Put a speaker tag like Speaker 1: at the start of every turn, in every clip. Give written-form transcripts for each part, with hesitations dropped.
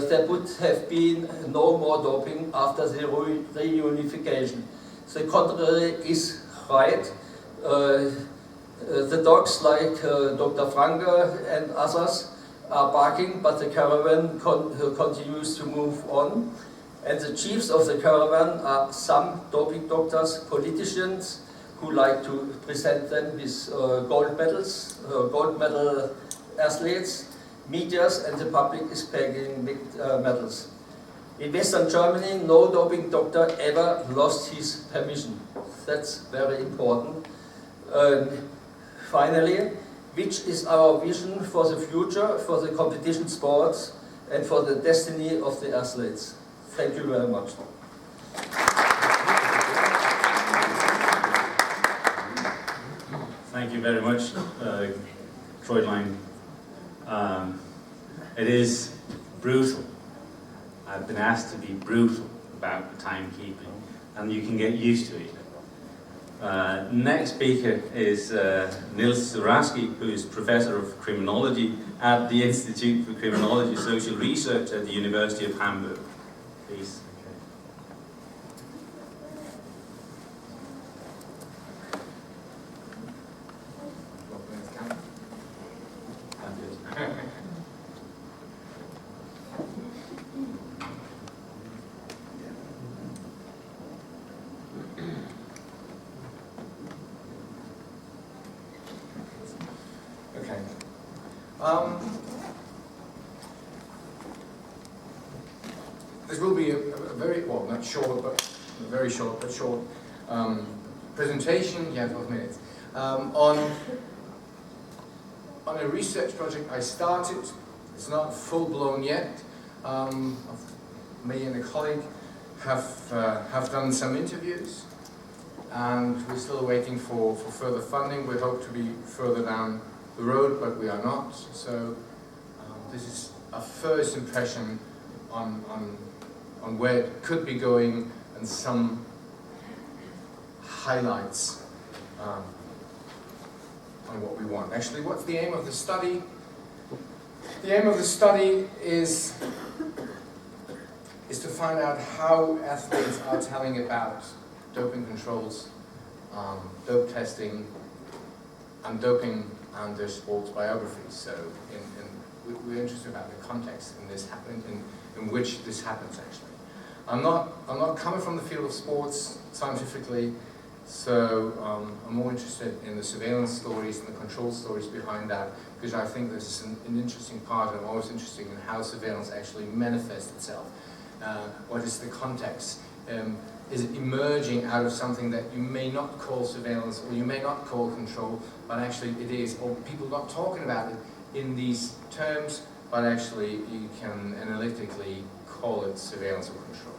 Speaker 1: there would have been no more doping after the reunification. The contrary is right. The dogs like Dr. Franke and others are barking, but the caravan continues to move on. And the chiefs of the caravan are some doping doctors, politicians, who like to present them with gold medals, gold medal athletes, medias, and the public is paying big medals. In Western Germany, no doping doctor ever lost his permission. That's very important. Finally, which is our vision for the future, for the competition sports, and for the destiny of the athletes? Thank you very much.
Speaker 2: Thank you very much, Troyline. It is brutal. I've been asked to be brutal about the timekeeping, and you can get used to it. Next speaker is Nils Zuraski, who is Professor of Criminology at the Institute for Criminology Social Research at the University of Hamburg. Please.
Speaker 3: Okay. This will be a very, well, not short, but very short, but short presentation. Yeah, 12 minutes. On a research project I started. It's not full-blown yet. Me and a colleague have done some interviews, and we're still waiting for further funding. We hope to be further down the road, but we are not. So this is a first impression on where it could be going and some highlights on what we want. Actually, what's the aim of the study? The aim of the study is to find out how athletes are telling about doping controls, dope testing, and doping and their sports biographies. So we're interested about the context in which this happens actually. I'm not coming from the field of sports scientifically, so I'm more interested in the surveillance stories and the control stories behind that, because I think this is an interesting part, and I'm always interested in how surveillance actually manifests itself. What is the context? Is it emerging out of something that you may not call surveillance, or you may not call control, but actually it is, or people not talking about it in these terms, but actually you can analytically call it surveillance or control.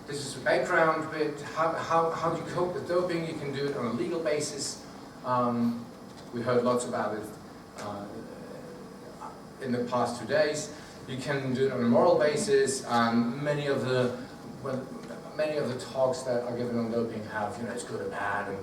Speaker 3: This is a background bit. How do you cope with doping? You can do it on a legal basis. We heard lots about it in the past 2 days. You can do it on a moral basis, and many of the talks that are given on doping have, it's good or bad, and